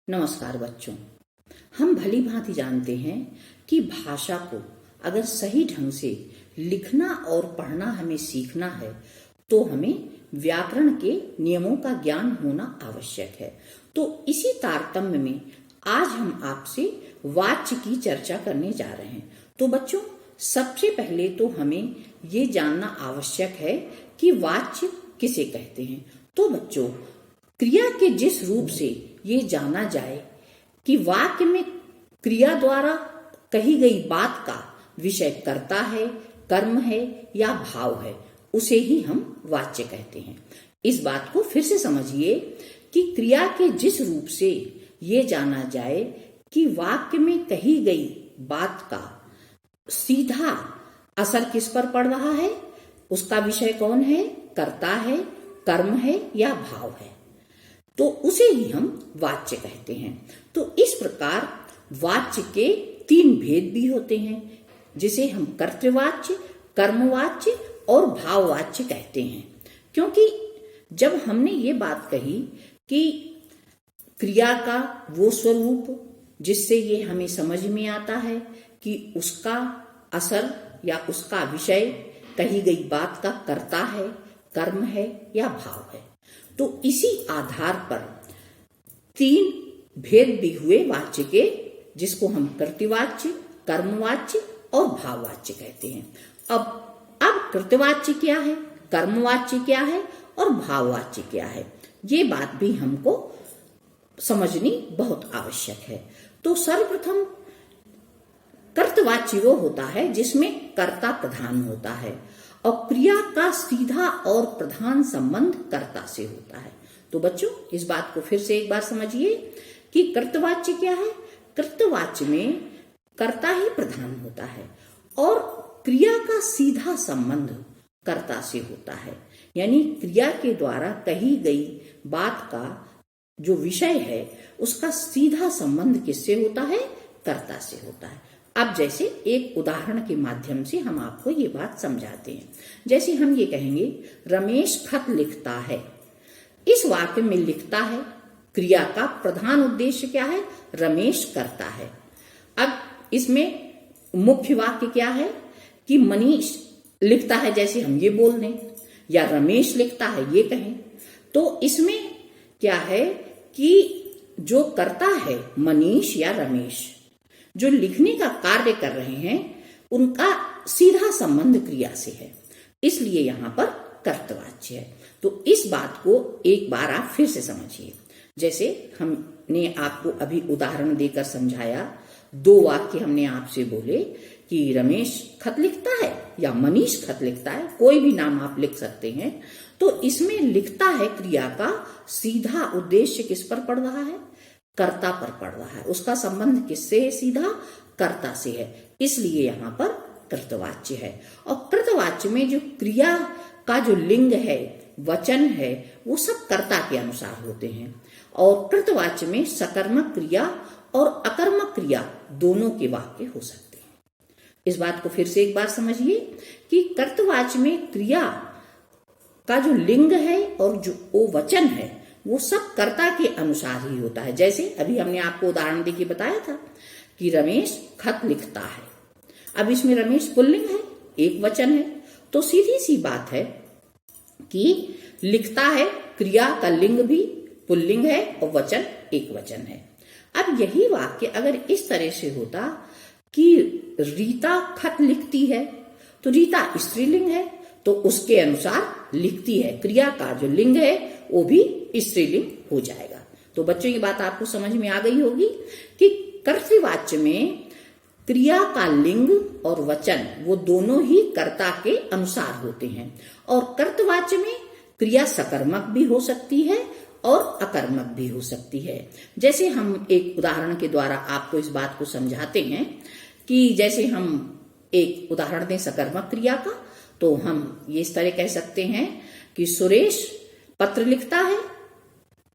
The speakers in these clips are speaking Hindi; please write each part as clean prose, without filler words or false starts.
नमस्कार बच्चों। हम भली भांति जानते हैं कि भाषा को अगर सही ढंग से लिखना और पढ़ना हमें सीखना है तो हमें व्याकरण के नियमों का ज्ञान होना आवश्यक है। तो इसी तारतम्य में आज हम आपसे वाच्य की चर्चा करने जा रहे हैं। तो बच्चों, सबसे पहले तो हमें ये जानना आवश्यक है कि वाच्य किसे कहते हैं। तो बच्चों, क्रिया के जिस रूप से ये जाना जाए कि वाक्य में क्रिया द्वारा कही गई बात का विषय कर्ता है, कर्म है या भाव है, उसे ही हम वाच्य कहते हैं। इस बात को फिर से समझिए कि क्रिया के जिस रूप से ये जाना जाए कि वाक्य में कही गई बात का सीधा असर किस पर पड़ रहा है, उसका विषय कौन है, कर्ता है, कर्म है या भाव है, तो उसे ही हम वाच्य कहते हैं। तो इस प्रकार वाच्य के तीन भेद भी होते हैं, जिसे हम कर्तृवाच्य, कर्मवाच्य और भाववाच्य कहते हैं। क्योंकि जब हमने ये बात कही कि क्रिया का वो स्वरूप जिससे ये हमें समझ में आता है कि उसका असर या उसका विषय कही गई बात का कर्ता है, कर्म है या भाव है, तो इसी आधार पर तीन भेद भी हुए वाच्य के, जिसको हम कर्तृवाच्य, कर्मवाच्य और भाववाच्य कहते हैं। अब कर्तृवाच्य क्या है, कर्मवाच्य क्या है और भाववाच्य क्या है, ये बात भी हमको समझनी बहुत आवश्यक है। तो सर्वप्रथम कर्तृवाच्य वो होता है जिसमें कर्ता प्रधान होता है और क्रिया का सीधा और प्रधान संबंध कर्ता से होता है। तो बच्चों, इस बात को फिर से एक बार समझिए कि कर्तृवाच्य क्या है। कर्तृवाच्य में कर्ता ही प्रधान होता है और क्रिया का सीधा संबंध कर्ता से होता है, यानी क्रिया के द्वारा कही गई बात का जो विषय है उसका सीधा संबंध किससे होता है, कर्ता से होता है। अब जैसे एक उदाहरण के माध्यम से हम आपको ये बात समझाते हैं। जैसे हम ये कहेंगे रमेश खत लिखता है। इस वाक्य में लिखता है क्रिया का प्रधान उद्देश्य क्या है, रमेश करता है। अब इसमें मुख्य वाक्य क्या है कि मनीष लिखता है, जैसे हम ये बोल दें, या रमेश लिखता है ये कहें, तो इसमें क्या है कि जो करता है मनीष या रमेश, जो लिखने का कार्य कर रहे हैं, उनका सीधा संबंध क्रिया से है, इसलिए यहां पर कर्तृवाच्य है। तो इस बात को एक बार आप फिर से समझिए। जैसे हमने आपको अभी उदाहरण देकर समझाया, दो वाक्य हमने आपसे बोले कि रमेश खत लिखता है या मनीष खत लिखता है, कोई भी नाम आप लिख सकते हैं। तो इसमें लिखता है क्रिया का सीधा उद्देश्य किस पर पड़ रहा है, कर्ता पर पड़ रहा है, उसका संबंध किससे है, सीधा कर्ता से है, इसलिए यहां पर कृतवाच्य है। और कृतवाच्य में जो क्रिया का जो लिंग है, वचन है, वो सब कर्ता के अनुसार होते हैं। और कृतवाच्य में सकर्मक क्रिया और अकर्मक क्रिया दोनों के वाक्य हो सकते हैं। इस बात को फिर से एक बार समझिए कि कृतवाच्य में क्रिया का जो लिंग है और जो वो वचन है वो सब कर्ता के अनुसार ही होता है। जैसे अभी हमने आपको उदाहरण देके बताया था कि रमेश खत लिखता है। अब इसमें रमेश पुल्लिंग है, एक वचन है, तो सीधी सी बात है कि लिखता है, क्रिया का लिंग भी पुल्लिंग है और वचन एक वचन है। अब यही वाक्य अगर इस तरह से होता कि रीता खत लिखती है, तो रीता स्त्रीलिंग है, तो उसके अनुसार लिखती है, क्रिया का जो लिंग है वो भी स्त्रीलिंग हो जाएगा। तो बच्चों, ये बात आपको समझ में आ गई होगी कि कर्तृवाच्य में क्रिया का लिंग और वचन वो दोनों ही कर्ता के अनुसार होते हैं। और कर्तृवाच्य में क्रिया सकर्मक भी हो सकती है और अकर्मक भी हो सकती है। जैसे हम एक उदाहरण के द्वारा आपको इस बात को समझाते हैं कि जैसे हम एक उदाहरण दें सकर्मक क्रिया का, तो हम ये इस तरह कह सकते हैं कि सुरेश पत्र लिखता है,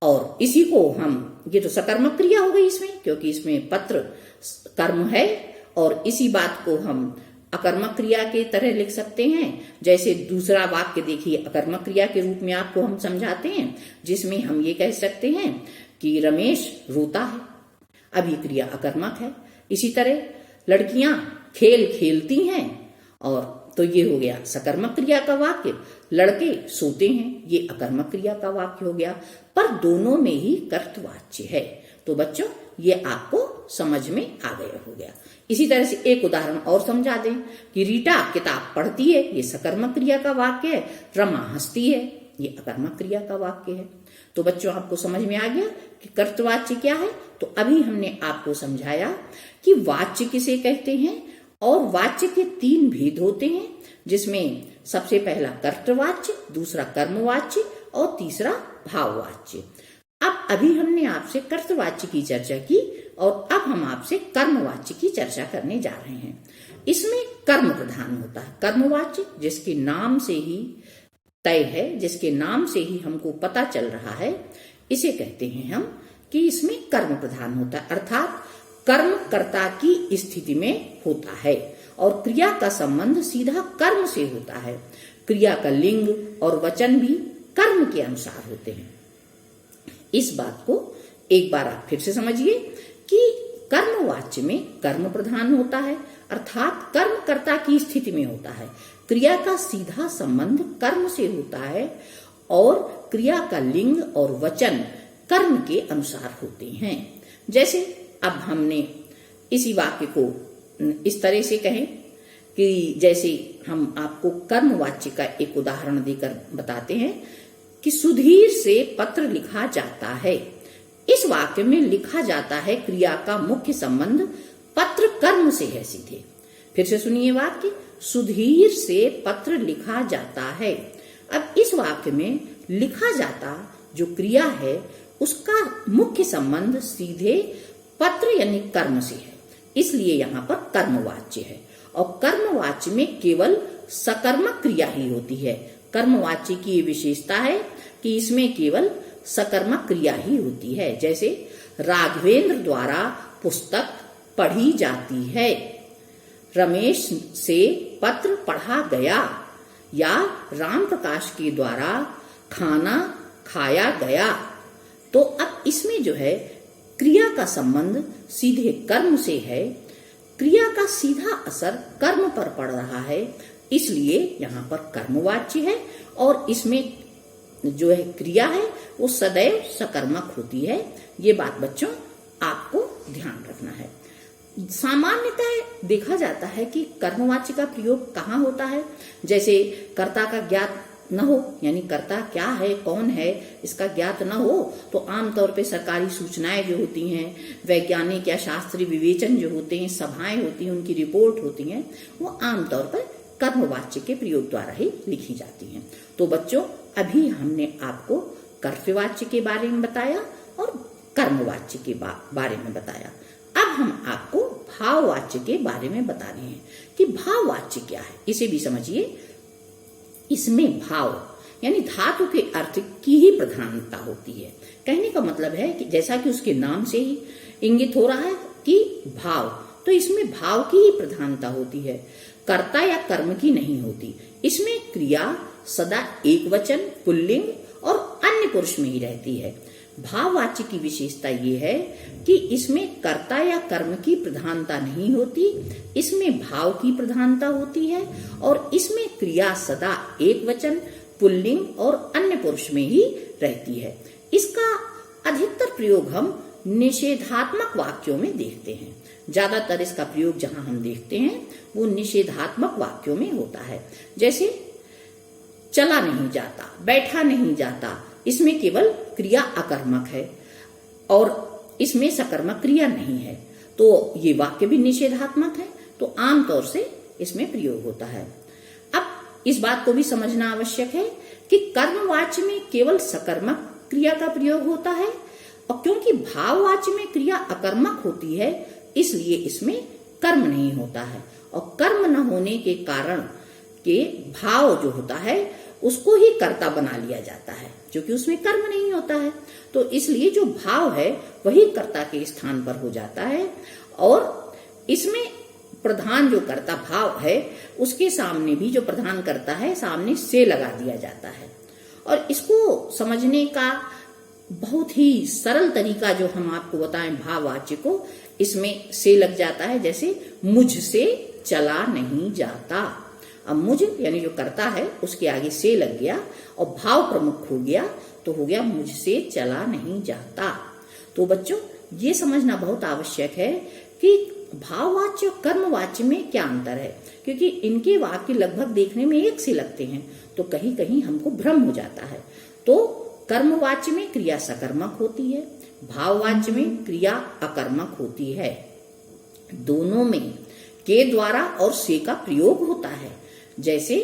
और इसी को हम, ये तो सकर्मक क्रिया हो गई इसमें, क्योंकि इसमें पत्र कर्म है, और इसी बात को हम अकर्मक क्रिया के तरह लिख सकते हैं। जैसे दूसरा वाक्य देखिए, अकर्मक क्रिया के रूप में आपको हम समझाते हैं, जिसमें हम ये कह सकते हैं कि रमेश रोता है, अब ये क्रिया अकर्मक है। इसी तरह लड़कियां खेल खेलती हैं, और तो ये हो गया सकर्मक क्रिया का वाक्य। लड़के सोते हैं, ये अकर्मक क्रिया का वाक्य हो गया, पर दोनों में ही कर्तवाच्य है। तो बच्चों ये आपको समझ में आ गया हो गया। इसी तरह से एक उदाहरण और समझा दें कि रीटा किताब पढ़ती है, ये सकर्मक क्रिया का वाक्य है। रमा हंसती है, ये अकर्मक क्रिया का वाक्य है। तो बच्चों आपको समझ में आ गया कि कर्तवाच्य क्या है। तो अभी हमने आपको समझाया कि वाच्य किसे कहते हैं, और वाच्य के 3 भेद होते हैं, जिसमें सबसे पहला कर्तवाच्य, दूसरा कर्मवाच्य और तीसरा भाववाच्य। अब अभी हमने आपसे कर्तवाच्य की चर्चा की, और अब हम आपसे कर्मवाच्य की चर्चा करने जा रहे हैं। इसमें कर्म प्रधान होता है। कर्मवाच्य जिसके नाम से ही तय है, जिसके नाम से ही हमको पता चल रहा है, इसे कहते हैं हम कि इसमें कर्म प्रधान होता है, अर्थात कर्म कर्ता की स्थिति में होता है, और क्रिया का संबंध सीधा कर्म से होता है। क्रिया का लिंग और वचन भी कर्म के अनुसार होते हैं। इस बात को एक बार आप फिर से समझिए कि कर्मवाच्य में कर्म प्रधान होता है, अर्थात कर्म कर्ता की स्थिति में होता है। क्रिया का सीधा संबंध कर्म से होता है, और क्रिया का लिंग और वचन कर्म के अनुसार होते हैं। जैसे अब हमने इसी वाक्य को इस तरह से कहें कि जैसे हम आपको कर्मवाच्य का एक उदाहरण देकर बताते हैं कि सुधीर से पत्र लिखा जाता है। इस वाक्य में लिखा जाता है क्रिया का मुख्य संबंध पत्र कर्म से है सीधे। फिर से सुनिए वाक्य, सुधीर से पत्र लिखा जाता है। अब इस वाक्य में लिखा जाता जो क्रिया है उसका मुख्य संबंध सीधे पत्र यानी कर्म से है, इसलिए यहाँ पर कर्मवाच्य है। और कर्मवाच्य में केवल सकर्मक क्रिया ही होती है। कर्मवाच्य की ये विशेषता है कि इसमें केवल सकर्मक क्रिया ही होती है। जैसे राघवेंद्र द्वारा पुस्तक पढ़ी जाती है, रमेश से पत्र पढ़ा गया, या राम प्रकाश के द्वारा खाना खाया गया। तो अब इसमें जो है क्रिया का संबंध सीधे कर्म से है, क्रिया का सीधा असर कर्म पर पड़ रहा है, इसलिए यहाँ पर कर्मवाच्य है। और इसमें जो है क्रिया है वो सदैव सकर्मक होती है। ये बात बच्चों आपको ध्यान रखना है। सामान्यतः देखा जाता है कि कर्मवाच्य का प्रयोग कहाँ होता है, जैसे कर्ता का ज्ञात न हो, यानी कर्ता क्या है, कौन है, इसका ज्ञात न हो, तो आमतौर पे सरकारी सूचनाएं जो होती हैं, वैज्ञानिक या शास्त्रीय विवेचन जो होते हैं, सभाएं होती हैं, उनकी रिपोर्ट होती हैं, वो आमतौर पर कर्मवाच्य के प्रयोग द्वारा ही लिखी जाती हैं। तो बच्चों अभी हमने आपको कर्तवाच्य के बारे में बताया और कर्मवाच्य के बारे में बताया। अब हम आपको भाववाच्य के बारे में बता रहे हैं कि भाववाच्य क्या है, इसे भी समझिए। इसमें भाव यानी धातु के अर्थ की ही प्रधानता होती है। कहने का मतलब है कि जैसा कि उसके नाम से ही इंगित हो रहा है कि भाव, तो इसमें भाव की ही प्रधानता होती है, कर्ता या कर्म की नहीं होती। इसमें क्रिया सदा एक वचन, पुल्लिंग और अन्य पुरुष में ही रहती है। भाववाच्य की विशेषता ये है कि इसमें कर्ता या कर्म की प्रधानता नहीं होती, इसमें भाव की प्रधानता होती है, और इसमें क्रिया सदा एक वचन, पुल्लिंग और अन्य पुरुष में ही रहती है। इसका अधिकतर प्रयोग हम निषेधात्मक वाक्यों में देखते हैं। ज्यादातर इसका प्रयोग जहां हम देखते हैं वो निषेधात्मक वाक्यों में होता है। जैसे चला नहीं जाता, बैठा नहीं जाता, इसमें केवल क्रिया अकर्मक है और इसमें सकर्मक क्रिया नहीं है, तो ये वाक्य भी निषेधात्मक है, तो आमतौर से इसमें प्रयोग होता है। अब इस बात को भी समझना आवश्यक है कि कर्मवाच्य में केवल सकर्मक क्रिया का प्रयोग होता है, और क्योंकि भाववाच्य में क्रिया अकर्मक होती है इसलिए इसमें कर्म नहीं होता है, और कर्म न होने के कारण के भाव जो होता है उसको ही कर्ता बना लिया जाता है, क्योंकि उसमें कर्म नहीं होता है, तो इसलिए जो भाव है वही कर्ता के स्थान पर हो जाता है, और इसमें प्रधान जो कर्ता भाव है उसके सामने भी जो प्रधान करता है सामने से लगा दिया जाता है। और इसको समझने का बहुत ही सरल तरीका जो हम आपको बताएं भाववाच्य को, इसमें से लग जाता है। जैसे मुझसे चला नहीं जाता, अब मुझ यानी जो करता है उसके आगे से लग गया और भाव प्रमुख हो गया तो हो गया मुझसे चला नहीं जाता। तो बच्चों ये समझना बहुत आवश्यक है कि भाववाच्य और कर्मवाच्य में क्या अंतर है, क्योंकि इनके वाक्य लगभग देखने में एक से लगते हैं तो कहीं कहीं हमको भ्रम हो जाता है। तो कर्मवाच्य में क्रिया सकर्मक होती है, भाववाच्य में क्रिया अकर्मक होती है। दोनों में के द्वारा और से का प्रयोग होता है। जैसे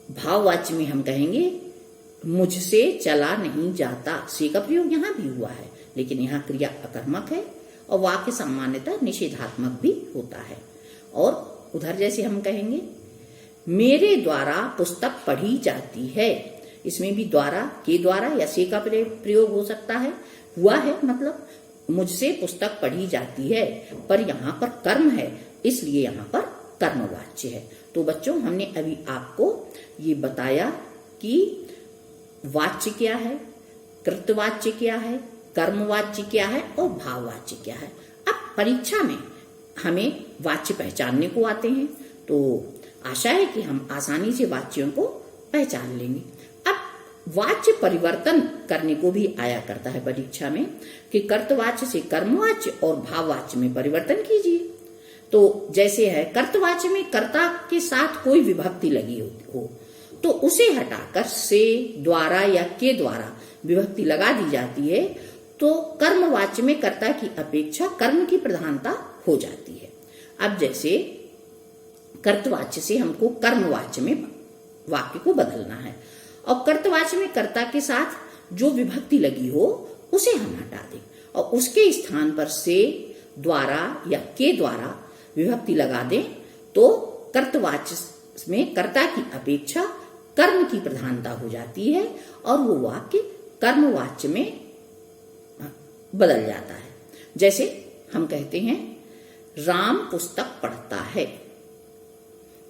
भाववाच्य में हम कहेंगे मुझसे चला नहीं जाता, से का प्रयोग यहां भी हुआ है, लेकिन यहाँ क्रिया अकर्मक है और वाक्य सामान्यतः निषेधात्मक भी होता है। और उधर जैसे हम कहेंगे मेरे द्वारा पुस्तक पढ़ी जाती है, इसमें भी द्वारा के द्वारा या से का प्रयोग हो सकता है, हुआ है, मतलब मुझसे पुस्तक पढ़ी जाती है, पर यहाँ पर कर्म है इसलिए यहाँ पर कर्मवाच्य है। तो बच्चों हमने अभी आपको ये बताया कि वाच्य क्या है, कृतवाच्य क्या है, कर्मवाच्य क्या है और भाववाच्य क्या है। अब परीक्षा में हमें वाच्य पहचानने को आते हैं, तो आशा है कि हम आसानी से वाच्यों को पहचान लेंगे। अब वाच्य परिवर्तन करने को भी आया करता है परीक्षा में कि कर्तवाच्य से कर्मवाच्य और भाववाच्य में परिवर्तन कीजिए। तो जैसे है कर्तवाच्य में कर्ता के साथ कोई विभक्ति लगी हो तो उसे हटाकर से, द्वारा या के द्वारा विभक्ति लगा दी जाती है, तो कर्मवाच्य में कर्ता की अपेक्षा कर्म की प्रधानता हो जाती है। अब जैसे कर्तवाच्य से हमको कर्मवाच्य में वाक्य को बदलना है और कर्तवाच्य में कर्ता के साथ जो विभक्ति लगी हो उसे हम हटा दें और उसके स्थान पर से, द्वारा या के द्वारा विभक्ति लगा दें, तो कर्तवाच्य में कर्ता की अपेक्षा कर्म की प्रधानता हो जाती है और वो वाक्य कर्मवाच्य में बदल जाता है। जैसे हम कहते हैं राम पुस्तक पढ़ता है,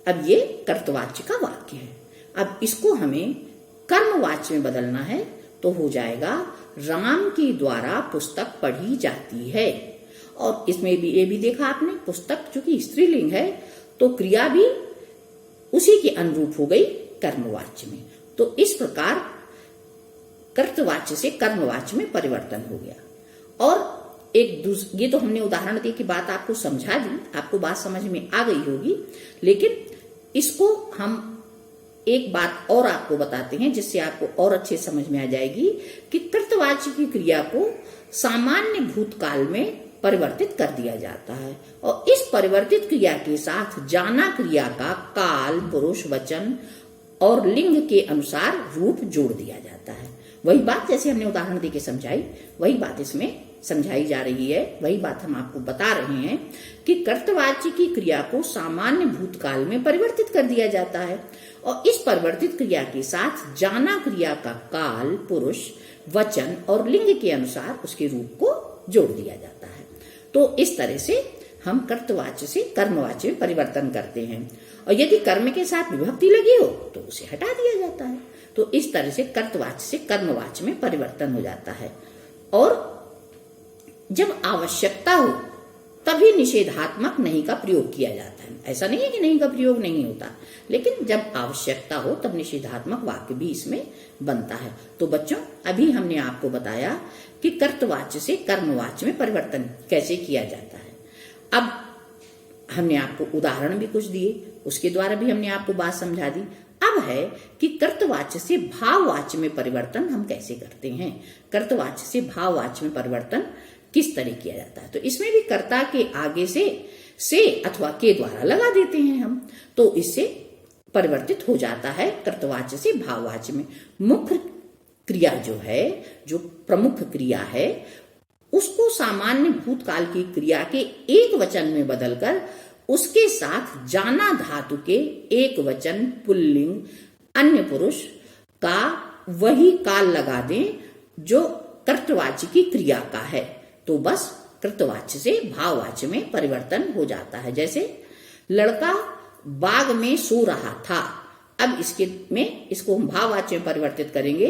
अब ये कर्तवाच्य का वाक्य है। अब इसको हमें कर्मवाच्य में बदलना है तो हो जाएगा राम के द्वारा पुस्तक पढ़ी जाती है। और इसमें भी ये भी देखा आपने, पुस्तक चूंकि स्त्रीलिंग है तो क्रिया भी उसी के अनुरूप हो गई कर्मवाच्य में। तो इस प्रकार कर्तवाच्य से कर्मवाच्य में परिवर्तन हो गया। और ये तो हमने उदाहरण दे के बात आपको समझा दी, आपको बात समझ में आ गई होगी, लेकिन इसको हम एक बात और आपको बताते हैं जिससे आपको और अच्छे समझ में आ जाएगी कि कर्तवाच्य की क्रिया को सामान्य भूतकाल में परिवर्तित कर दिया जाता है और इस परिवर्तित क्रिया के साथ जाना क्रिया का काल, पुरुष, वचन और लिंग के अनुसार रूप जोड़ दिया जाता है। वही बात जैसे हमने उदाहरण देके समझाई, वही बात इसमें समझाई जा रही है, वही बात हम आपको बता रहे हैं कि कर्तवाच्य की क्रिया को सामान्य भूतकाल में परिवर्तित कर दिया जाता है और इस परिवर्तित क्रिया के साथ जाना क्रिया का काल, पुरुष, वचन और लिंग के अनुसार उसके रूप को जोड़ दिया जाता है। तो इस तरह से हम कर्तवाच्य से कर्मवाच्य में परिवर्तन करते हैं और यदि कर्म के साथ विभक्ति लगी हो तो उसे हटा दिया जाता है। तो इस तरह से कर्तवाच्य से कर्मवाच्य में परिवर्तन हो जाता है। और जब आवश्यकता हो तभी निषेधात्मक नहीं का प्रयोग किया जाता है। ऐसा नहीं है कि नहीं का प्रयोग नहीं होता, लेकिन जब आवश्यकता हो तब निषेधात्मक वाक्य भी इसमें बनता है। तो बच्चों अभी हमने आपको बताया कि कर्तवाच्य से कर्मवाच्य में परिवर्तन कैसे किया जाता है। अब हमने आपको उदाहरण भी कुछ दिए, उसके द्वारा भी हमने आपको बात समझा दी। अब है कि कर्तवाच्य से भाववाच्य में परिवर्तन हम कैसे करते हैं, कर्तवाच्य से भाववाच्य में परिवर्तन किस तरह किया जाता है। तो इसमें भी कर्ता के आगे से अथवा के द्वारा लगा देते हैं हम, तो इससे परिवर्तित हो जाता है कर्तवाच्य से भाववाच्य में। मुख्य क्रिया जो है, जो प्रमुख क्रिया है, उसको सामान्य भूतकाल की क्रिया के एक वचन में बदलकर उसके साथ जाना धातु के एक वचन पुल्लिंग अन्य पुरुष का वही काल लगा दें जो कर्तवाच्य की क्रिया का है, तो बस कृतवाच्य से भाववाच्य में परिवर्तन हो जाता है। जैसे लड़का बाग में सो रहा था, अब इसको हम भाववाच्य में परिवर्तित करेंगे।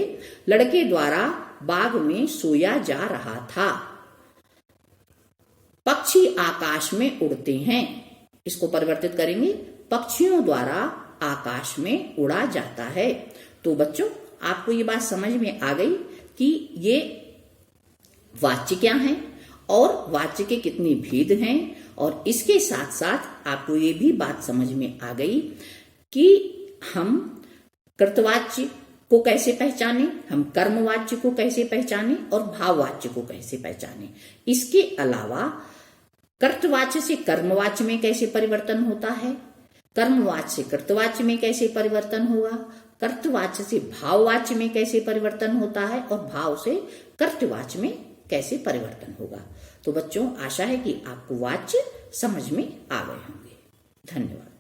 लड़के द्वारा बाग में सोया जा रहा था। पक्षी आकाश में उड़ते हैं। इसको परिवर्तित करेंगे, पक्षियों द्वारा आकाश में उड़ा जाता है। तो बच्चों, आपको ये बात समझ में आ गई कि ये वाच्य क्या है और वाच्य के कितने भेद हैं, और इसके साथ साथ आपको ये भी बात समझ में आ गई कि हम कृतवाच्य को कैसे पहचाने, हम कर्मवाच्य को कैसे पहचाने और भाववाच्य को कैसे पहचाने। इसके अलावा कर्तवाच्य से कर्मवाच्य में कैसे परिवर्तन होता है, कर्मवाच्य से कृतवाच्य में कैसे परिवर्तन होगा, कर्तवाच्य से भाववाच्य में कैसे परिवर्तन होता है और भाव से कर्तवाच्य में कैसे परिवर्तन होगा। तो बच्चों, आशा है कि आपको वाच्य समझ में आ गए होंगे। धन्यवाद।